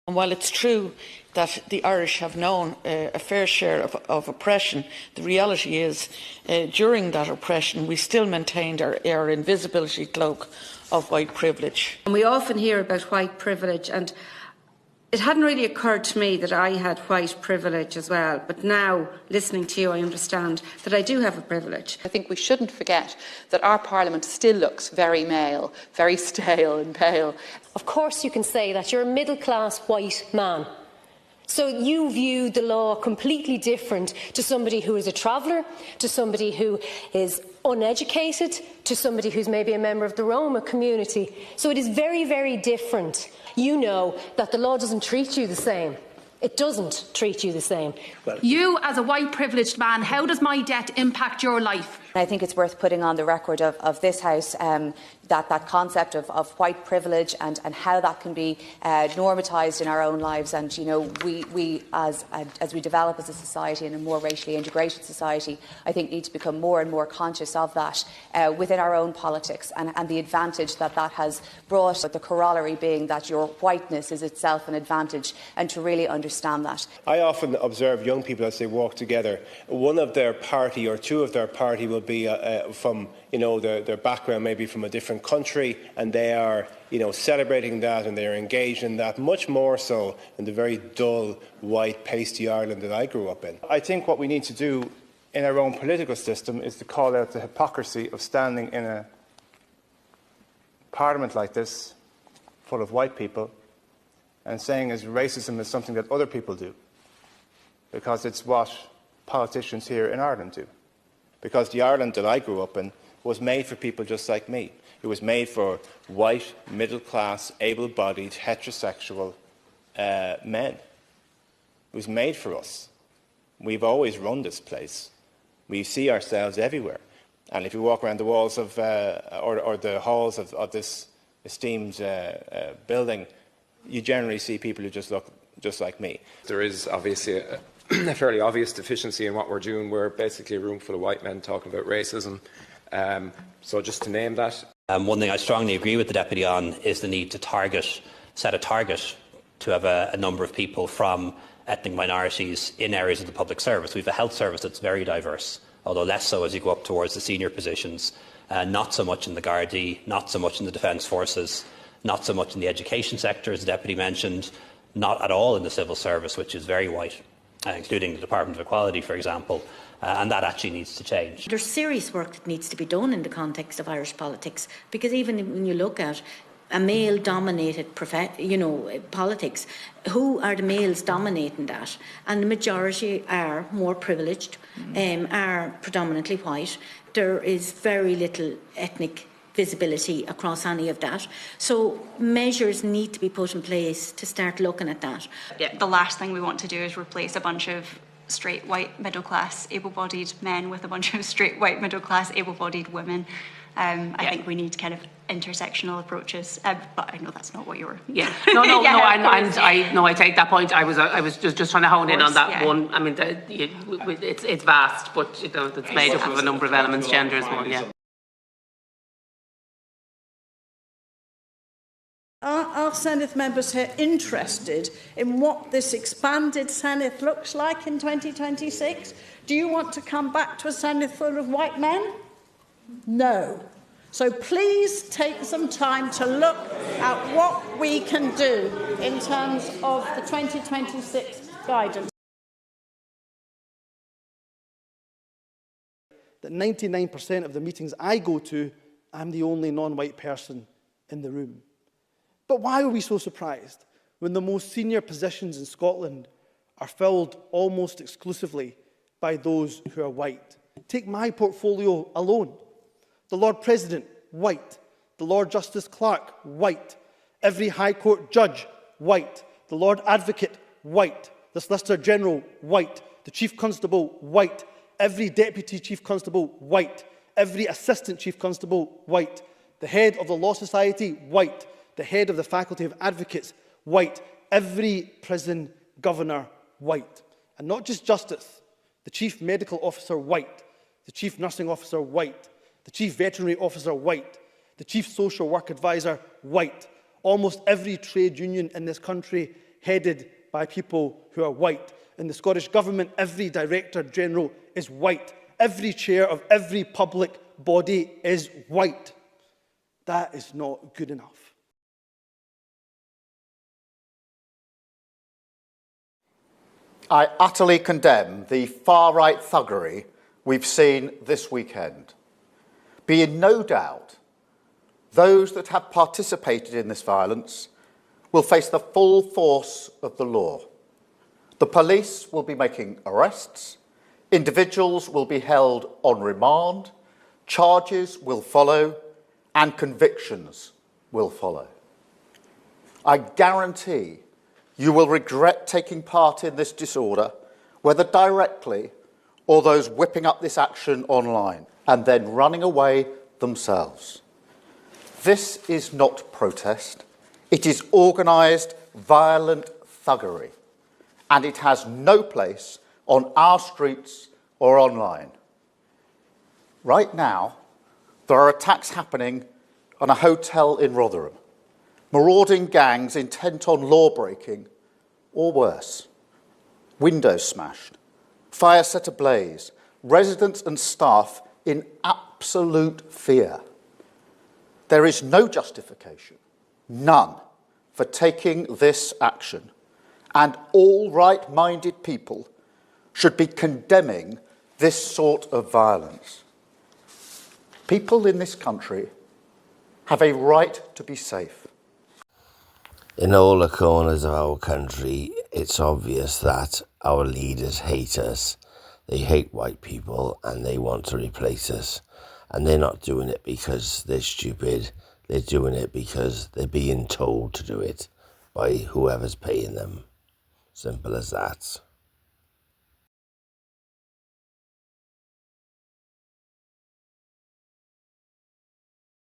And while it's true that the Irish have known a fair share of oppression, the reality is during that oppression we still maintained our invisibility cloak of white privilege. And we often hear about white privilege, and it hadn't really occurred to me that I had white privilege as well, but now, listening to you, I understand that I do have a privilege. I think we shouldn't forget that our Parliament still looks very male, very stale and pale. Of course you can say that. You're a middle-class white man. So you view the law completely different to somebody who is a traveller, to somebody who is uneducated, to somebody who's maybe a member of the Roma community. So it is very, very different. You know that the law doesn't treat you the same. It doesn't treat you the same. You, as a white privileged man, how does my debt impact your life? I think it's worth putting on the record of this House that concept of white privilege and how that can be normatised in our own lives. And, you know, we as we develop as a society and a more racially integrated society, I think need to become more and more conscious of that within our own politics and the advantage that has brought, with the corollary being that your whiteness is itself an advantage, and to really understand that. I often observe young people as they walk together. One of their party or two of their party will be from, you know, their background maybe from a different country, and they are, you know, celebrating that and they are engaged in that much more so than the very dull, white, pasty Ireland that I grew up in. I think what we need to do in our own political system is to call out the hypocrisy of standing in a parliament like this, full of white people, and saying as racism is something that other people do, because it's what politicians here in Ireland do. Because the Ireland that I grew up in was made for people just like me. It was made for white, middle-class, able-bodied, heterosexual men. It was made for us. We've always run this place. We see ourselves everywhere. And if you walk around the walls of, or the halls of this esteemed building, you generally see people who just look just like me. There is obviously a fairly obvious deficiency in what we're doing. We're basically a room full of white men talking about racism. So just to name that. One thing I strongly agree with the Deputy on is the need to set a target to have a number of people from ethnic minorities in areas of the public service. We have a health service that's very diverse, although less so as you go up towards the senior positions, not so much in the Gardaí, not so much in the Defence Forces, not so much in the education sector, as the Deputy mentioned, not at all in the civil service, which is very white, including the Department of Equality, for example, and that actually needs to change. There's serious work that needs to be done in the context of Irish politics, because even when you look at a male-dominated politics, who are the males dominating that? And the majority are more privileged, are predominantly white. There is very little ethnic visibility across any of that. So measures need to be put in place to start looking at that. Yeah, the last thing we want to do is replace a bunch of straight white middle-class able-bodied men with a bunch of straight white middle-class able-bodied women. I think we need kind of intersectional approaches, but I know that's not what you were. Yeah, I take that point. I was just trying to hone in on that one. I mean, it's vast, but you know, it's made up of a number of elements. Gender is one. Yeah. Are Senedd members here interested in what this expanded Senedd looks like in 2026? Do you want to come back to a Senedd full of white men? No. So please take some time to look at what we can do in terms of the 2026 guidance. That 99% of the meetings I go to, I'm the only non-white person in the room. But why are we so surprised when the most senior positions in Scotland are filled almost exclusively by those who are white? Take my portfolio alone. The Lord President, white. The Lord Justice Clerk, white. Every High Court judge, white. The Lord Advocate, white. The Solicitor General, white. The Chief Constable, white. Every Deputy Chief Constable, white. Every Assistant Chief Constable, white. The Head of the Law Society, white. The Head of the Faculty of Advocates, white. Every prison governor, white. And not just Justice. The Chief Medical Officer, white. The Chief Nursing Officer, white. The Chief Veterinary Officer, white. The Chief Social Work Advisor, white. Almost every trade union in this country headed by people who are white. In the Scottish Government, every Director General is white. Every chair of every public body is white. That is not good enough. I utterly condemn the far-right thuggery we've seen this weekend. Be in no doubt, those that have participated in this violence will face the full force of the law. The police will be making arrests, individuals will be held on remand, charges will follow, and convictions will follow. I guarantee you will regret taking part in this disorder, whether directly or those whipping up this action online and then running away themselves. This is not protest. It is organised, violent thuggery, and it has no place on our streets or online. Right now, there are attacks happening on a hotel in Rotherham. Marauding gangs intent on law-breaking, or worse. Windows smashed, fire set ablaze, residents and staff in absolute fear. There is no justification, none, for taking this action, and all right-minded people should be condemning this sort of violence. People in this country have a right to be safe. In all the corners of our country, it's obvious that our leaders hate us. They hate white people and they want to replace us. And they're not doing it because they're stupid. They're doing it because they're being told to do it by whoever's paying them. Simple as that.